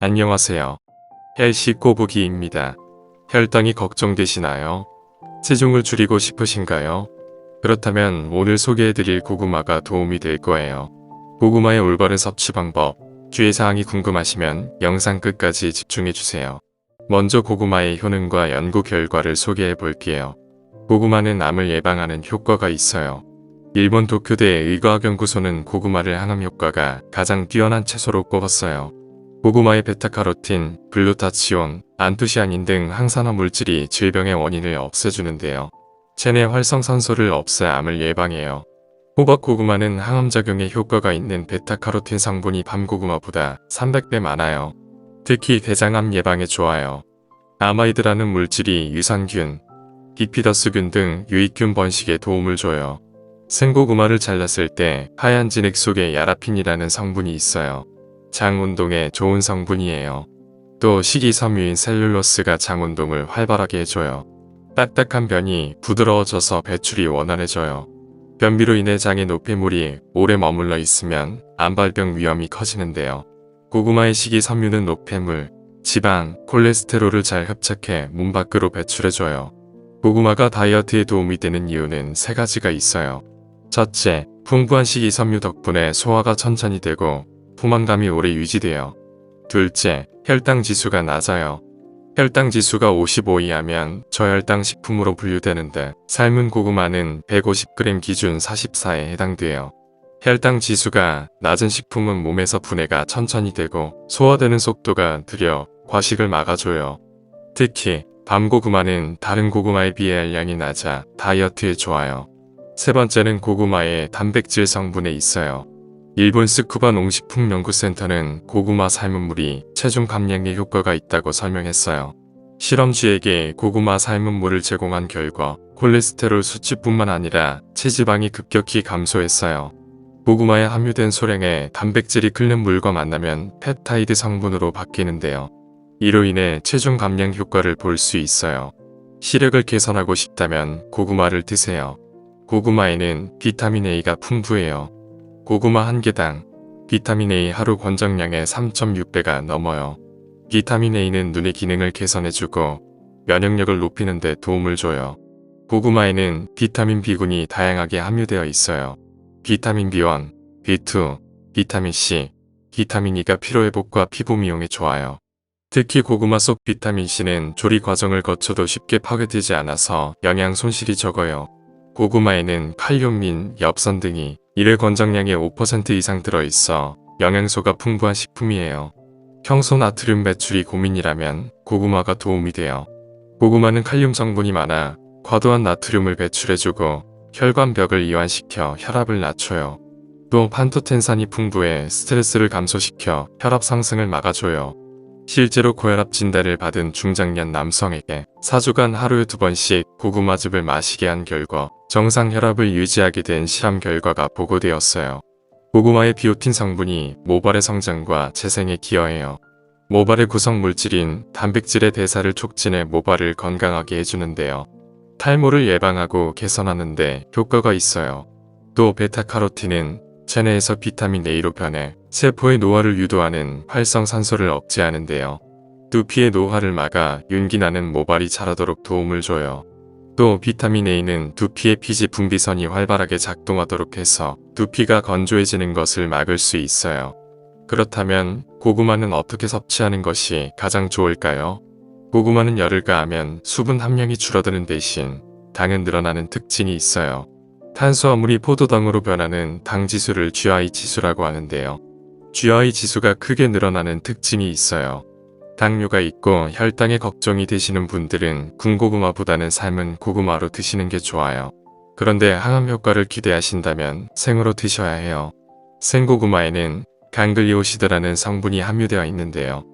안녕하세요. 헬시 꼬부기입니다. 혈당이 걱정되시나요? 체중을 줄이고 싶으신가요? 그렇다면 오늘 소개해드릴 고구마가 도움이 될 거예요. 고구마의 올바른 섭취 방법, 주의사항이 궁금하시면 영상 끝까지 집중해주세요. 먼저 고구마의 효능과 연구 결과를 소개해 볼게요. 고구마는 암을 예방하는 효과가 있어요. 일본 도쿄대 의과학연구소는 고구마를 항암 효과가 가장 뛰어난 채소로 꼽았어요. 고구마의 베타카로틴, 글루타치온, 안토시아닌 등 항산화 물질이 질병의 원인을 없애주는데요. 체내 활성산소를 없애 암을 예방해요. 호박 고구마는 항암작용에 효과가 있는 베타카로틴 성분이 밤고구마보다 300배 많아요. 특히 대장암 예방에 좋아요. 아마이드라는 물질이 유산균, 비피더스균 등 유익균 번식에 도움을 줘요. 생고구마를 잘랐을 때 하얀 진액 속에 야라핀이라는 성분이 있어요. 장 운동에 좋은 성분이에요. 또 식이섬유인 셀룰로스가 장 운동을 활발하게 해줘요. 딱딱한 변이 부드러워져서 배출이 원활해져요. 변비로 인해 장에 노폐물이 오래 머물러 있으면 암발병 위험이 커지는데요. 고구마의 식이섬유는 노폐물, 지방, 콜레스테롤을 잘 흡착해 몸 밖으로 배출해줘요. 고구마가 다이어트에 도움이 되는 이유는 세 가지가 있어요. 첫째, 풍부한 식이섬유 덕분에 소화가 천천히 되고 포만감이 오래 유지돼요. 둘째, 혈당 지수가 낮아요. 혈당 지수가 55 이하면 저혈당 식품으로 분류되는데 삶은 고구마는 150g 기준 44에 해당돼요. 혈당 지수가 낮은 식품은 몸에서 분해가 천천히 되고 소화되는 속도가 느려 과식을 막아줘요. 특히 밤고구마는 다른 고구마에 비해 알량이 낮아 다이어트에 좋아요. 세 번째는 고구마의 단백질 성분에 있어요. 일본 스쿠바 농식품연구센터는 고구마 삶은 물이 체중 감량에 효과가 있다고 설명했어요. 실험쥐에게 고구마 삶은 물을 제공한 결과 콜레스테롤 수치뿐만 아니라 체지방이 급격히 감소했어요. 고구마에 함유된 소량의 단백질이 끓는 물과 만나면 펩타이드 성분으로 바뀌는데요. 이로 인해 체중 감량 효과를 볼 수 있어요. 시력을 개선하고 싶다면 고구마를 드세요. 고구마에는 비타민 A가 풍부해요. 고구마 한 개당 비타민 A 하루 권장량의 3.6배가 넘어요. 비타민 A는 눈의 기능을 개선해주고 면역력을 높이는 데 도움을 줘요. 고구마에는 비타민 B군이 다양하게 함유되어 있어요. 비타민 B1, B2, 비타민 C, 비타민 E가 피로회복과 피부 미용에 좋아요. 특히 고구마 속 비타민 C는 조리 과정을 거쳐도 쉽게 파괴되지 않아서 영양 손실이 적어요. 고구마에는 칼륨 민, 엽선 등이 일회 권장량의 5% 이상 들어있어 영양소가 풍부한 식품이에요. 평소 나트륨 배출이 고민이라면 고구마가 도움이 돼요. 고구마는 칼륨 성분이 많아 과도한 나트륨을 배출해주고 혈관벽을 이완시켜 혈압을 낮춰요. 또 판토텐산이 풍부해 스트레스를 감소시켜 혈압 상승을 막아줘요. 실제로 고혈압 진단을 받은 중장년 남성에게 4주간 하루에 2번씩 고구마즙을 마시게 한 결과 정상 혈압을 유지하게 된 실험 결과가 보고되었어요. 고구마의 비오틴 성분이 모발의 성장과 재생에 기여해요. 모발의 구성 물질인 단백질의 대사를 촉진해 모발을 건강하게 해주는데요. 탈모를 예방하고 개선하는 데 효과가 있어요. 또 베타카로틴은 체내에서 비타민 A로 변해 세포의 노화를 유도하는 활성산소를 억제하는데요. 두피의 노화를 막아 윤기 나는 모발이 자라도록 도움을 줘요. 또 비타민 A는 두피의 피지 분비선이 활발하게 작동하도록 해서 두피가 건조해지는 것을 막을 수 있어요. 그렇다면 고구마는 어떻게 섭취하는 것이 가장 좋을까요? 고구마는 열을 가하면 수분 함량이 줄어드는 대신 당은 늘어나는 특징이 있어요. 탄수화물이 포도당으로 변하는 당지수를 GI 지수라고 하는데요. GI 지수가 크게 늘어나는 특징이 있어요. 당뇨가 있고 혈당에 걱정이 되시는 분들은 군고구마보다는 삶은 고구마로 드시는 게 좋아요. 그런데 항암 효과를 기대하신다면 생으로 드셔야 해요. 생고구마에는 강글리오시드라는 성분이 함유되어 있는데요.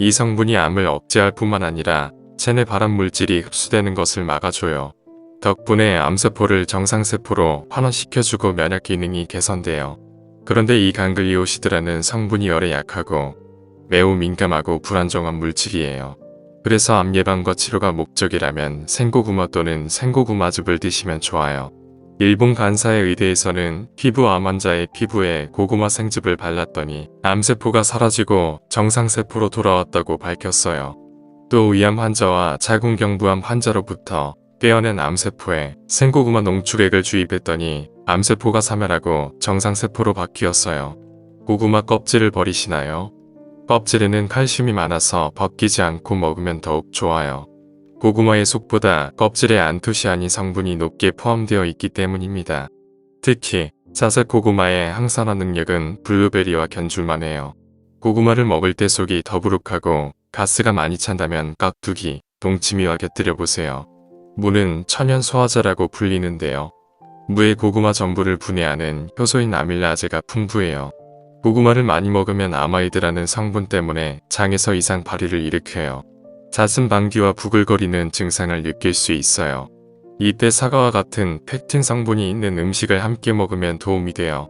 이 성분이 암을 억제할 뿐만 아니라 체내 발암 물질이 흡수되는 것을 막아줘요. 덕분에 암세포를 정상세포로 환원시켜주고 면역 기능이 개선돼요. 그런데 이 강글리오시드라는 성분이 열에 약하고 매우 민감하고 불안정한 물질이에요. 그래서 암 예방과 치료가 목적이라면 생고구마 또는 생고구마즙을 드시면 좋아요. 일본 간사의 의대에서는 피부암 환자의 피부에 고구마 생즙을 발랐더니 암세포가 사라지고 정상세포로 돌아왔다고 밝혔어요. 또 위암 환자와 자궁경부암 환자로부터 떼어낸 암세포에 생고구마 농축액을 주입했더니 암세포가 사멸하고 정상세포로 바뀌었어요. 고구마 껍질을 버리시나요? 껍질에는 칼슘이 많아서 벗기지 않고 먹으면 더욱 좋아요. 고구마의 속보다 껍질에 안토시아닌 성분이 높게 포함되어 있기 때문입니다. 특히 자색 고구마의 항산화 능력은 블루베리와 견줄만해요. 고구마를 먹을 때 속이 더부룩하고 가스가 많이 찬다면 깍두기, 동치미와 곁들여 보세요. 무는 천연 소화제라고 불리는데요. 무에 고구마 전부를 분해하는 효소인 아밀라제가 풍부해요. 고구마를 많이 먹으면 아마이드라는 성분 때문에 장에서 이상 발휘를 일으켜요. 잦은 방귀와 부글거리는 증상을 느낄 수 있어요. 이때 사과와 같은 펙틴 성분이 있는 음식을 함께 먹으면 도움이 돼요.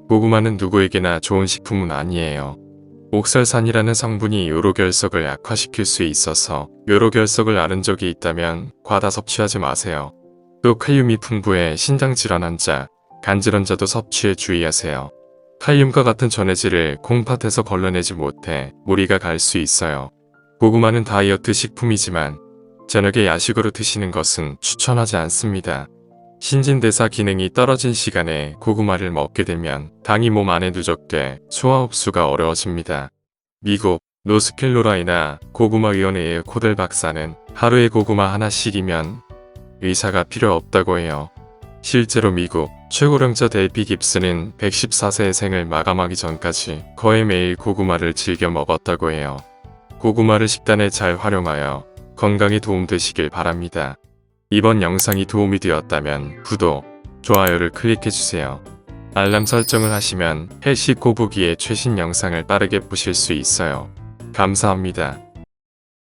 고구마는 누구에게나 좋은 식품은 아니에요. 옥설산이라는 성분이 요로결석을 약화시킬 수 있어서 요로결석을 앓은 적이 있다면 과다 섭취하지 마세요. 또 칼륨이 풍부해 신장질환 환자, 간질환자도 섭취에 주의하세요. 칼륨과 같은 전해질을 콩팥에서 걸러내지 못해 무리가 갈 수 있어요. 고구마는 다이어트 식품이지만 저녁에 야식으로 드시는 것은 추천하지 않습니다. 신진대사 기능이 떨어진 시간에 고구마를 먹게 되면 당이 몸 안에 누적돼 소화 흡수가 어려워집니다. 미국 노스캐롤라이나 고구마위원회의 코델 박사는 하루에 고구마 하나씩이면 의사가 필요 없다고 해요. 실제로 미국 최고령자 데이비 깁스는 114세의 생을 마감하기 전까지 거의 매일 고구마를 즐겨 먹었다고 해요. 고구마를 식단에 잘 활용하여 건강에 도움되시길 바랍니다. 이번 영상이 도움이 되었다면 구독, 좋아요를 클릭해주세요. 알람 설정을 하시면 헬시 꼬부기의 최신 영상을 빠르게 보실 수 있어요. 감사합니다.